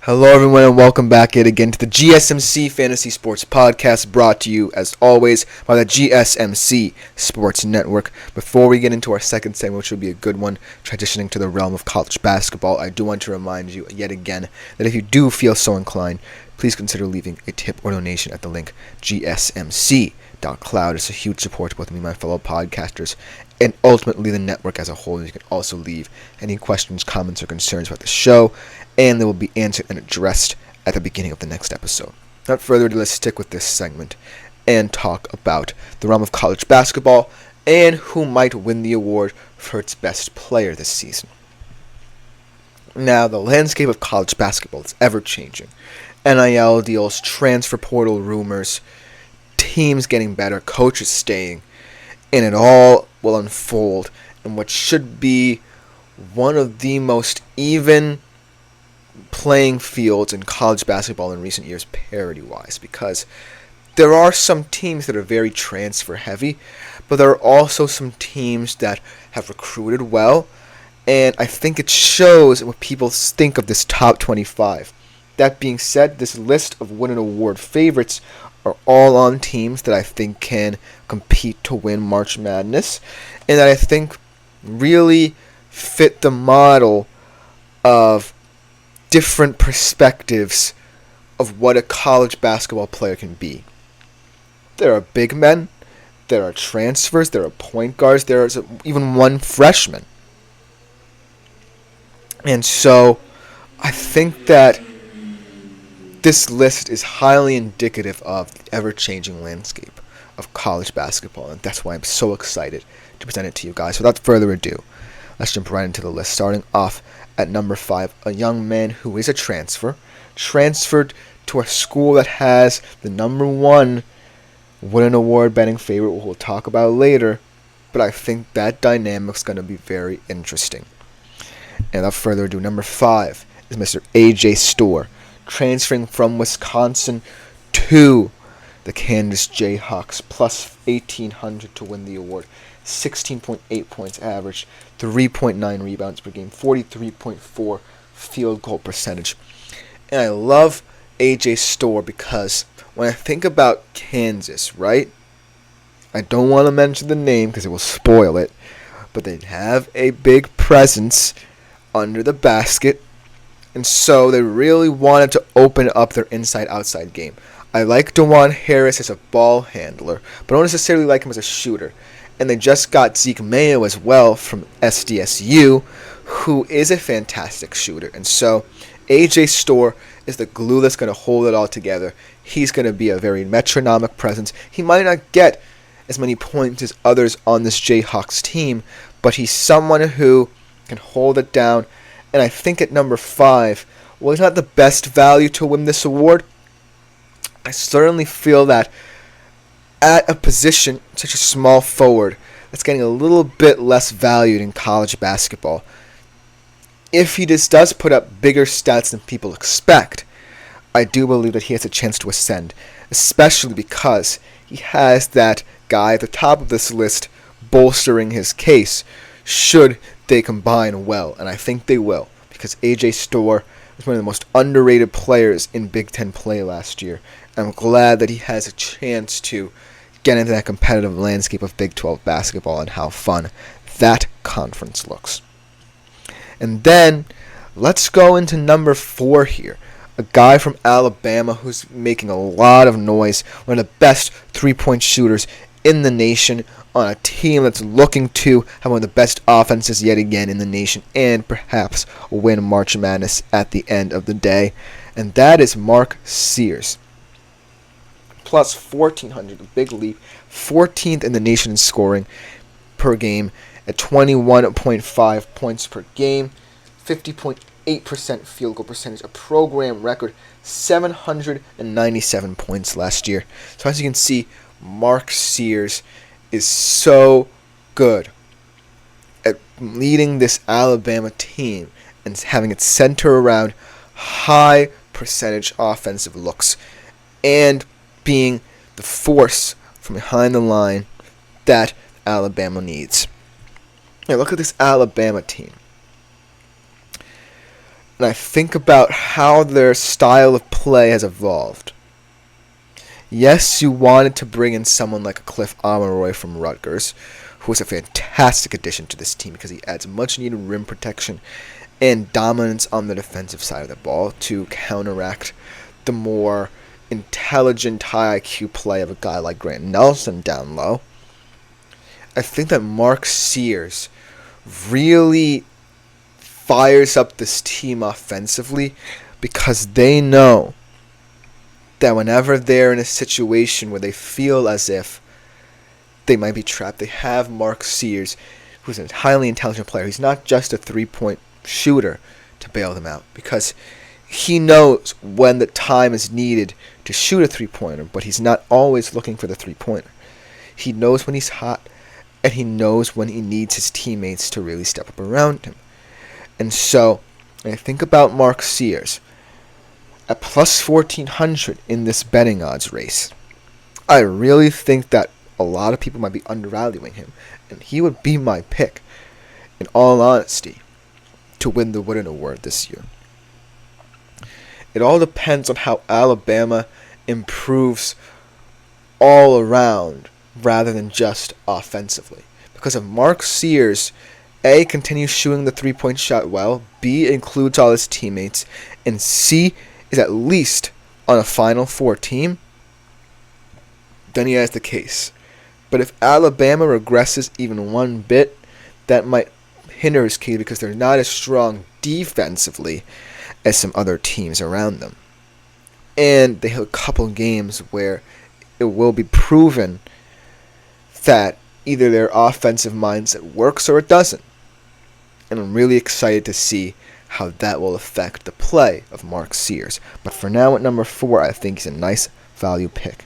Hello everyone and welcome back yet again to the GSMC Fantasy Sports Podcast, brought to you as always by the GSMC Sports Network. Before we get into our second segment, which will be a good one, transitioning to the realm of college basketball, I do want to remind you yet again that if you do feel so inclined, please consider leaving a tip or donation at the link gsmc.cloud. It's a huge support to both me and my fellow podcasters and ultimately the network as a whole. You can also leave any questions, comments, or concerns about the show, and they will be answered and addressed at the beginning of the next episode. Without further ado, let's stick with this segment and talk about the realm of college basketball and who might win the award for its best player this season. Now, the landscape of college basketball is ever-changing. NIL deals, transfer portal rumors, teams getting better, coaches staying, and it all will unfold in what should be one of the most even playing fields in college basketball in recent years, parity-wise, because there are some teams that are very transfer heavy, but there are also some teams that have recruited well, and I think it shows what people think of this top 25. That being said, this list of win an award favorites are all on teams that I think can compete to win March Madness, and that I think really fit the model of different perspectives of what a college basketball player can be. There are big men, there are transfers, there are point guards, there is even one freshman. And so I think that this list is highly indicative of the ever-changing landscape of college basketball, and that's why I'm so excited to present it to you guys. Without further ado, let's jump right into the list, starting off at number 5, a young man who is a transferred to a school that has the number 1 win an award betting favorite, which we'll talk about later, but I think that dynamic's going to be very interesting. And without further ado, number 5 is Mr. A.J. Storr, transferring from Wisconsin to the Kansas Jayhawks, plus 1,800 to win the award. 16.8 points average, 3.9 rebounds per game, 43.4 field goal percentage. And I love A.J. Storr because when I think about Kansas, right, I don't want to mention the name because it will spoil it, but they have a big presence under the basket, and so they really wanted to open up their inside-outside game. I like DeJuan Harris as a ball handler, but I don't necessarily like him as a shooter. And they just got Zeke Mayo as well from SDSU, who is a fantastic shooter. And so A.J. Storr is the glue that's going to hold it all together. He's going to be a very metronomic presence. He might not get as many points as others on this Jayhawks team, but he's someone who can hold it down. And I think at number 5, well, he's not the best value to win this award. I certainly feel that at a position, such a small forward, that's getting a little bit less valued in college basketball, if he just does put up bigger stats than people expect, I do believe that he has a chance to ascend, especially because he has that guy at the top of this list bolstering his case should they combine well, and I think they will, because A.J. Storr was one of the most underrated players in Big Ten play last year. I'm glad that he has a chance to get into that competitive landscape of Big 12 basketball and how fun that conference looks. And then let's go into number 4 here. A guy from Alabama who's making a lot of noise, one of the best three-point shooters in the nation, on a team that's looking to have one of the best offenses yet again in the nation and perhaps win March Madness at the end of the day. And that is Mark Sears. Plus 1,400, a big leap. 14th in the nation in scoring per game at 21.5 points per game. 50.8% field goal percentage, a program record, 797 points last year. So as you can see, Mark Sears is so good at leading this Alabama team and having it center around high percentage offensive looks and being the force from behind the line that Alabama needs. Now look at this Alabama team. and I think about how their style of play has evolved. Yes, you wanted to bring in someone like a Cliff Omeroy from Rutgers, who is a fantastic addition to this team because he adds much needed rim protection and dominance on the defensive side of the ball to counteract the more intelligent, high IQ play of a guy like Grant Nelson down low. I think that Mark Sears really fires up this team offensively because they know that whenever they're in a situation where they feel as if they might be trapped, they have Mark Sears, who's a highly intelligent player. He's not just a three-point shooter to bail them out because he knows when the time is needed to shoot a three-pointer, but he's not always looking for the three-pointer. He knows when he's hot, and he knows when he needs his teammates to really step up around him. And so, when I think about Mark Sears, at plus 1,400 in this betting odds race, I really think that a lot of people might be undervaluing him, and he would be my pick, in all honesty, to win the Wooden Award this year. It all depends on how Alabama improves all around rather than just offensively. Because if Mark Sears, A, continues shooting the three-point shot well, B, includes all his teammates, and C, is at least on a Final Four team, then he has the case. But if Alabama regresses even one bit, that might hinder his case because they're not as strong defensively as some other teams around them. And they have a couple games where it will be proven that either their offensive mindset works or it doesn't. And I'm really excited to see how that will affect the play of Mark Sears. But for now, at number 4, I think he's a nice value pick.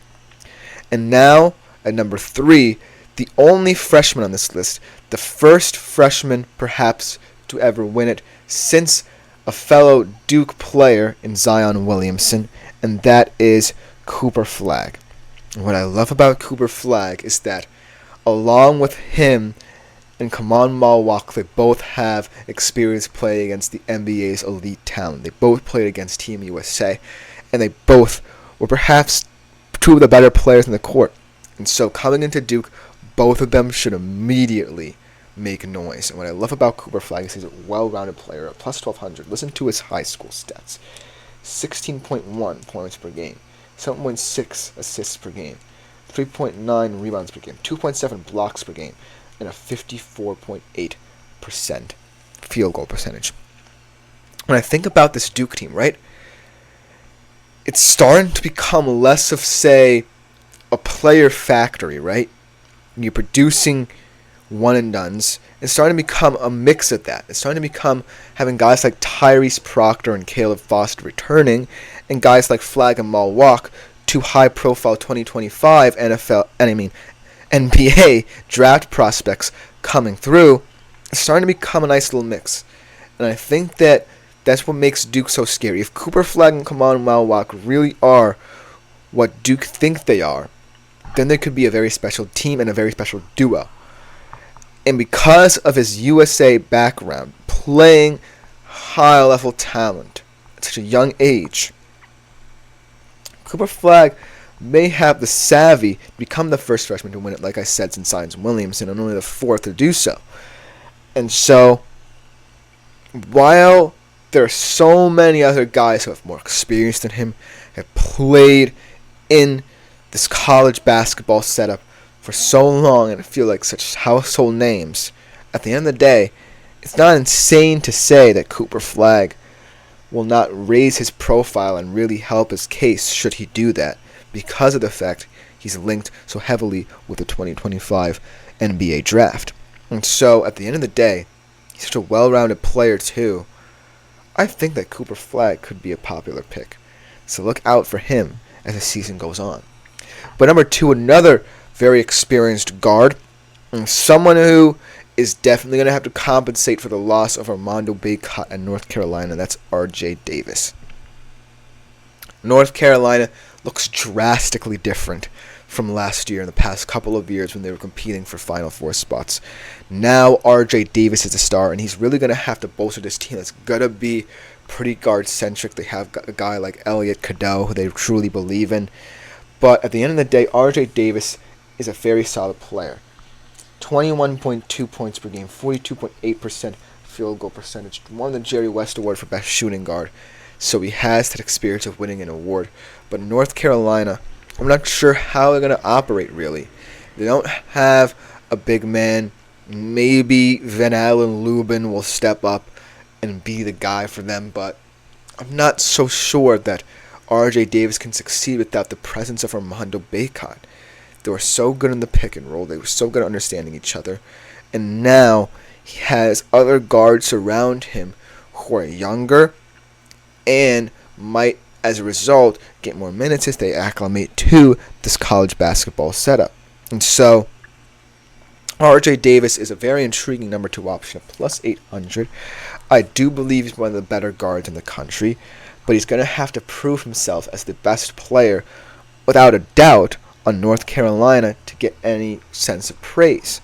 And now, at number 3, the only freshman on this list, the first freshman perhaps to ever win it since a fellow Duke player in Zion Williamson, and that is Cooper Flagg. And what I love about Cooper Flagg is that along with him and Kaman Malwak, they both have experience playing against the NBA's elite talent. They both played against Team USA, and they both were perhaps two of the better players in the court. And so coming into Duke, both of them should immediately make noise. And what I love about Cooper Flagg is he's a well-rounded player at plus 1,200. Listen to his high school stats. 16.1 points per game, 7.6 assists per game, 3.9 rebounds per game, 2.7 blocks per game, and a 54.8% field goal percentage. When I think about this Duke team, right, it's starting to become less of, say, a player factory, right? You're producing one-and-dones. It's starting to become a mix of that. It's starting to become having guys like Tyrese Proctor and Caleb Foster returning, and guys like Flagg and Malwak, two high-profile 2025 NBA draft prospects coming through. It's starting to become a nice little mix. And I think that that's what makes Duke so scary. If Cooper Flagg and Kaman Malwak really are what Duke think they are, then there could be a very special team and a very special duo. And because of his USA background, playing high-level talent at such a young age, Cooper Flagg may have the savvy to become the first freshman to win it, like I said, since Zion Williamson, and only the fourth to do so. And so, while there are so many other guys who have more experience than him, have played in this college basketball setup for so long and feel like such household names, at the end of the day, it's not insane to say that Cooper Flagg will not raise his profile and really help his case should he do that, because of the fact he's linked so heavily with the 2025 NBA draft. And so, at the end of the day, he's such a well-rounded player too. I think that Cooper Flagg could be a popular pick. So look out for him as the season goes on. But number 2, another very experienced guard, and someone who is definitely going to have to compensate for the loss of Armando Bacot at North Carolina. That's R.J. Davis. North Carolina looks drastically different from last year and the past couple of years when they were competing for Final Four spots. Now R.J. Davis is a star, and he's really going to have to bolster this team that's going to be pretty guard-centric. They have a guy like Elliot Cadeau, who they truly believe in. But at the end of the day, RJ Davis is a very solid player. 21.2 points per game, 42.8% field goal percentage, won the Jerry West Award for Best Shooting Guard. So he has that experience of winning an award. But North Carolina, I'm not sure how they're going to operate, really. They don't have a big man. Maybe Van Allen Lubin will step up and be the guy for them, but I'm not so sure that RJ Davis can succeed without the presence of Armando Bacot. They were so good in the pick and roll. They were so good at understanding each other. And now he has other guards around him who are younger and might, as a result, get more minutes as they acclimate to this college basketball setup. And so RJ Davis is a very intriguing number 2 option at plus 800. I do believe he's one of the better guards in the country, but he's going to have to prove himself as the best player, without a doubt, on North Carolina to get any sense of praise.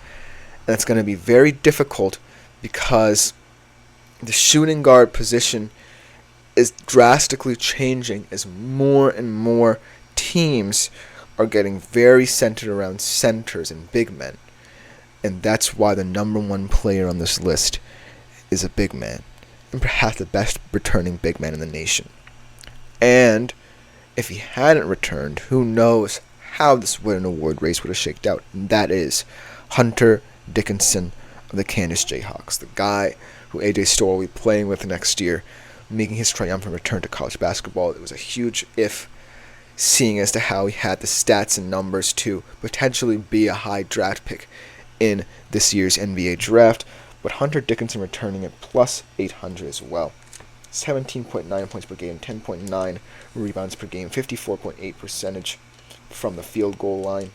And it's going to be very difficult because the shooting guard position is drastically changing as more and more teams are getting very centered around centers and big men. And that's why the number 1 player on this list is a big man, and perhaps the best returning big man in the nation. And if he hadn't returned, who knows how this win award race would have shaked out. And that is Hunter Dickinson of the Kansas Jayhawks, the guy who A.J. Storr will be playing with next year, making his triumphant return to college basketball. It was a huge if, seeing as to how he had the stats and numbers to potentially be a high draft pick in this year's NBA draft. But Hunter Dickinson returning at plus 800 as well. 17.9 points per game, 10.9 rebounds per game, 54.8 percentage from the field goal line.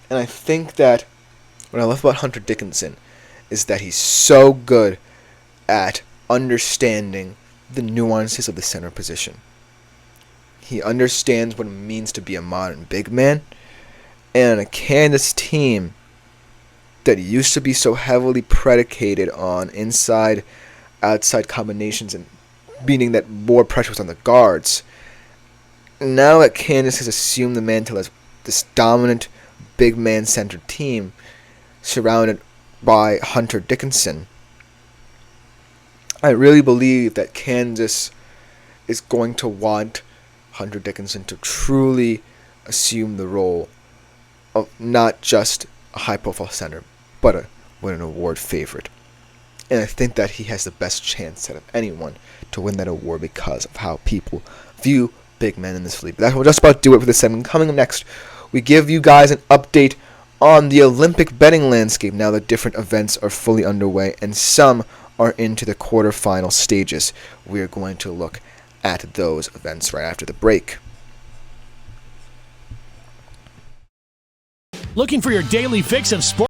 And I think that what I love about Hunter Dickinson is that he's so good at understanding the nuances of the center position. He understands what it means to be a modern big man. And a Kansas team that used to be so heavily predicated on inside-outside combinations and meaning that more pressure was on the guards, now that Kansas has assumed the mantle as this dominant big man-centered team surrounded by Hunter Dickinson, I really believe that Kansas is going to want Hunter Dickinson to truly assume the role of not just a high-profile center, but a win an award favorite. And I think that he has the best chance out of anyone to win that award because of how people view big men in this league. But that will just about do it for this segment. Coming up next, we give you guys an update on the Olympic betting landscape now that different events are fully underway and some are into the quarterfinal stages. We are going to look at those events right after the break. Looking for your daily fix of sports?